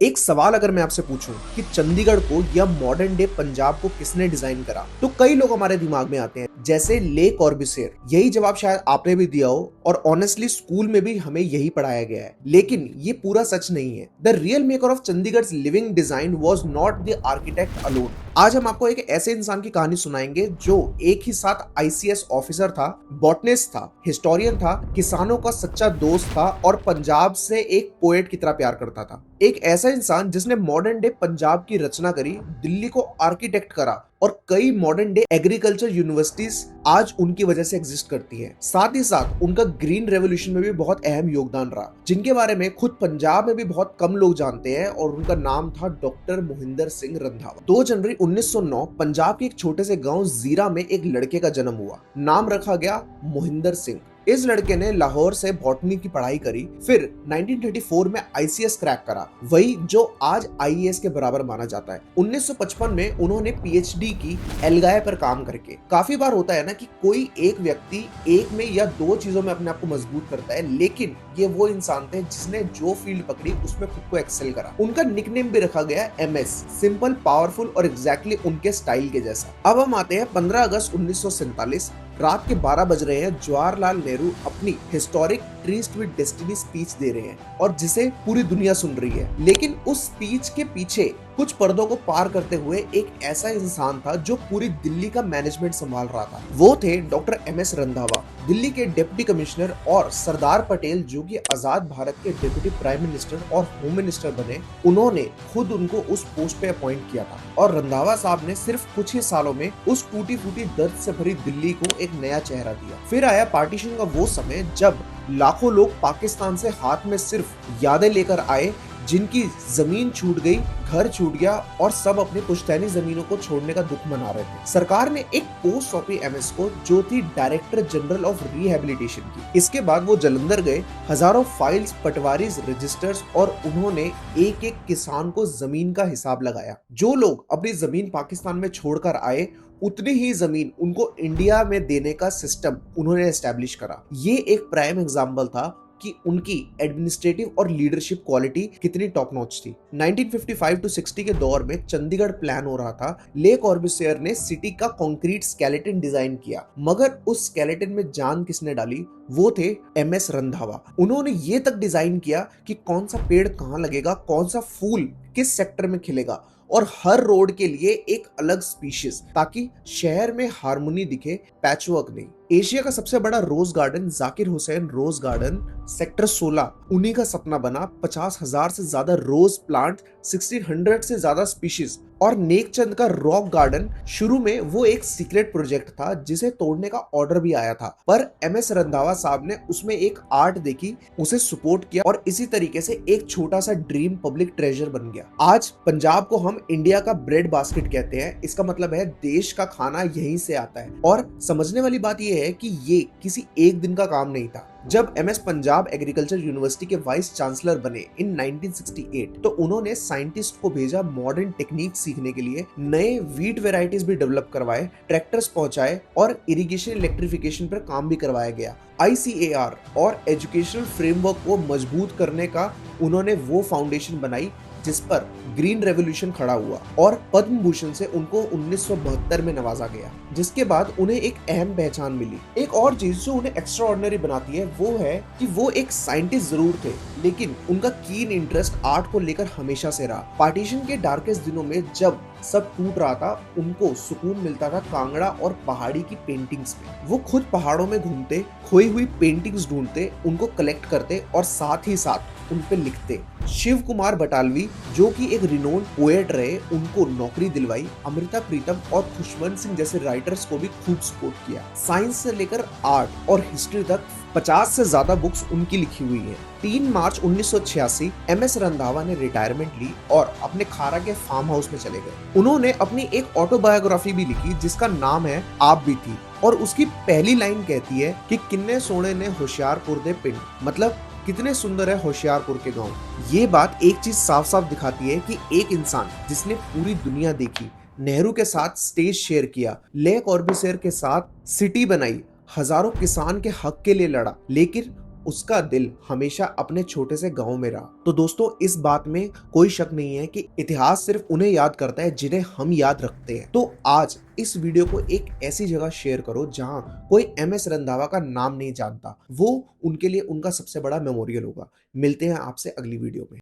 एक सवाल अगर मैं आपसे पूछूं कि चंडीगढ़ को या मॉडर्न डे पंजाब को किसने डिजाइन करा, तो कई लोग हमारे दिमाग में आते हैं जैसे ले कॉर्ब्यूसियर। यही जवाब शायद आपने भी दिया हो और ऑनेस्टली स्कूल में भी हमें यही पढ़ाया गया है, लेकिन ये पूरा सच नहीं है। The real maker of Chandigarh living design was not the architect alone. आज हम आपको एक ऐसे इंसान की कहानी सुनाएंगे जो एक ही साथ आईसीएस ऑफिसर था, बॉटनिस्ट था, हिस्टोरियन था, किसानों का सच्चा दोस्त था और पंजाब से एक पोएट की तरह प्यार करता था। एक ऐसा इंसान जिसने मॉडर्न डे पंजाब की रचना करी, दिल्ली को आर्किटेक्ट करा और कई मॉडर्न डे एग्रीकल्चर यूनिवर्सिटीज आज उनकी वजह से एग्जिस्ट करती हैं। साथ ही साथ उनका ग्रीन रेवोल्यूशन में भी बहुत अहम योगदान रहा, जिनके बारे में खुद पंजाब में भी बहुत कम लोग जानते हैं, और उनका नाम था डॉक्टर मोहिंदर सिंह रंधावा। 2 जनवरी 1909 पंजाब के एक छोटे से गांव जीरा में एक लड़के का जन्म हुआ। नाम रखा गया मोहिंदर सिंह। इस लड़के ने लाहौर से बॉटनी की पढ़ाई करी, फिर 1934 में आईसीएस क्रैक करा, वही जो आज आईएएस के बराबर माना जाता है। 1955 में उन्होंने पीएचडी की एल्गाए पर काम करके। काफी बार होता है ना कि कोई एक व्यक्ति एक में या 2 चीजों में अपने आप को मजबूत करता है, लेकिन ये वो इंसान थे जिसने जो फील्ड पकड़ी उसमें खुद को एक्सेल करा। उनका निकनेम भी रखा गया एमएस, सिंपल, पावरफुल और एग्जैक्टली उनके स्टाइल के जैसा। अब हम आते हैं 15 अगस्त 1947। रात के 12 बज रहे हैं। जवाहरलाल नेहरू अपनी historic tryst with destiny speech दे रहे हैं और जिसे पूरी दुनिया सुन रही है। लेकिन उस स्पीच के पीछे कुछ पर्दों को पार करते हुए एक ऐसा इंसान था जो पूरी दिल्ली का मैनेजमेंट संभाल रहा था। वो थे डॉक्टर एमएस रंधावा, दिल्ली के डिप्टी कमिश्नर, और सरदार पटेल जो कि आजाद भारत के डिप्टी प्राइम मिनिस्टर और होम मिनिस्टर बने, उन्होंने खुद उनको उस पोस्ट पे अपॉइंट किया था। और रंधावा साहब ने सिर्फ कुछ ही सालों में उस टूटी फूटी दर्द से भरी दिल्ली को एक नया चेहरा दिया। फिर आया पार्टीशन का वो समय जब लाखों लोग पाकिस्तान से हाथ में सिर्फ यादें लेकर आए, जिनकी जमीन छूट गई, घर छूट गया और सब अपनी पुश्तैनी जमीनों को छोड़ने का दुख मना रहे थे। सरकार ने एक पोस्ट सौंपी एमएस को, जो थी डायरेक्टर जनरल ऑफ रिहेबिलिटेशन की। इसके बाद वो जलंधर गए, हजारों फाइल्स, पटवारीज, रजिस्टर्स, और उन्होंने एक एक किसान को जमीन का हिसाब लगाया। जो लोग अपनी जमीन पाकिस्तान में छोड़कर आए, उतनी ही जमीन उनको इंडिया में देने का सिस्टम उन्होंने एस्टेब्लिश करा। ये एक प्राइम एग्जाम्पल था कि उनकी एडमिनिस्ट्रेटिव और लीडरशिप क्वालिटी कितनी टॉप नॉच थी। 1955 टू 60 के दौर में चंडीगढ़ प्लान हो रहा था। ले कॉर्ब्यूसियर ने सिटी का कंक्रीट स्केलेटन डिजाइन किया, मगर उस स्केलेटन में जान किसने डाली? वो थे एमएस रंधावा। उन्होंने ये तक डिजाइन किया कि कौन सा पेड़ कहाँ लगेगा, कौन सा फूल किस सेक्टर में खिलेगा, और हर रोड के लिए एक अलग स्पीशीज, ताकि शहर में हार्मोनी दिखे, पैचवर्क नहीं। एशिया का सबसे बड़ा rose garden, Zakir Hussain rose garden, sector 16, उन्हीं का सपना बना। 50,000 से ज्यादा रोज प्लांट, 1600 से ज्यादा स्पीशीज, और नेकचंद का रॉक गार्डन। शुरू में वो एक सीक्रेट प्रोजेक्ट था जिसे तोड़ने का ऑर्डर भी आया था, पर एमएस रंधावा साहब ने उसमें एक आर्ट देखी, उसे सपोर्ट किया, और इसी तरीके से एक छोटा सा ड्रीम पब्लिक ट्रेजर बन गया। आज पंजाब को हम इंडिया का ब्रेड बास्केट कहते हैं। इसका मतलब है देश का खाना यहीं से आता है। और समझने वाली बात यह है कि ये किसी एक दिन का काम नहीं था। जब एमएस पंजाब एग्रीकल्चर यूनिवर्सिटी के वाइस चांसलर बने इन 1968, तो उन्होंने साइंटिस्ट को भेजा मॉडर्न टेक्निक सीखने के लिए, नए वीट वेराइटीज भी डेवलप करवाए, ट्रैक्टर्स पहुंचाए और इरिगेशन इलेक्ट्रिफिकेशन पर काम भी करवाया गया। आईसीएआर और एजुकेशनल फ्रेमवर्क को मजबूत करने का उन्होंने वो फाउंडेशन बनाई जिस पर ग्रीन रेवोल्यूशन खड़ा हुआ, और पद्म भूषण से उनको 1972 में नवाजा गया, जिसके बाद उन्हें एक अहम पहचान मिली। एक और चीज जो उन्हें एक्स्ट्रा ऑर्डिनरी बनाती है वो है कि वो एक साइंटिस्ट जरूर थे, लेकिन उनका कीन इंटरेस्ट आर्ट को लेकर हमेशा से रहा। पार्टीशन के डार्केस्ट दिनों में जब सब टूट रहा था, उनको सुकून मिलता था कांगड़ा और पहाड़ी की पेंटिंग्स में। वो खुद पहाड़ों में घूमते, खोई हुई पेंटिंग्स ढूंढते, उनको कलेक्ट करते और साथ ही साथ उन पे लिखते। शिव कुमार बटालवी, जो कि एक रिनोन्ड पोएट रहे, उनको नौकरी दिलवाई। अमृता प्रीतम और खुशवंत सिंह जैसे राइटर्स को भी खूब सपोर्ट किया। साइंस से लेकर आर्ट और हिस्ट्री तक 50 से ज्यादा बुक्स उनकी लिखी हुई है। 3 मार्च 1986 एमएस रंधावा ने रिटायरमेंट ली और अपने खारा के फार्म हाउस में चले गए। उन्होंने अपनी एक ऑटोबायोग्राफी भी लिखी जिसका नाम है आप भी थी, और उसकी पहली लाइन कहती है कि किन्ने सोने ने होशियारपुर दे पिंड, मतलब कितने सुंदर है होशियारपुर के गांव। ये बात एक चीज साफ साफ दिखाती है कि एक इंसान जिसने पूरी दुनिया देखी, नेहरू के साथ स्टेज शेयर किया, ले कॉर्ब्यूसियर के साथ सिटी बनाई, हजारों किसान के हक के लिए लड़ा, लेकिन उसका दिल हमेशा अपने छोटे से गांव में रहा। तो दोस्तों, इस बात में कोई शक नहीं है कि इतिहास सिर्फ उन्हें याद करता है जिन्हें हम याद रखते हैं। तो आज इस वीडियो को एक ऐसी जगह शेयर करो जहां कोई MS रंधावा का नाम नहीं जानता। वो उनके लिए उनका सबसे बड़ा मेमोरियल होगा। मिलते हैं आपसे अगली वीडियो में।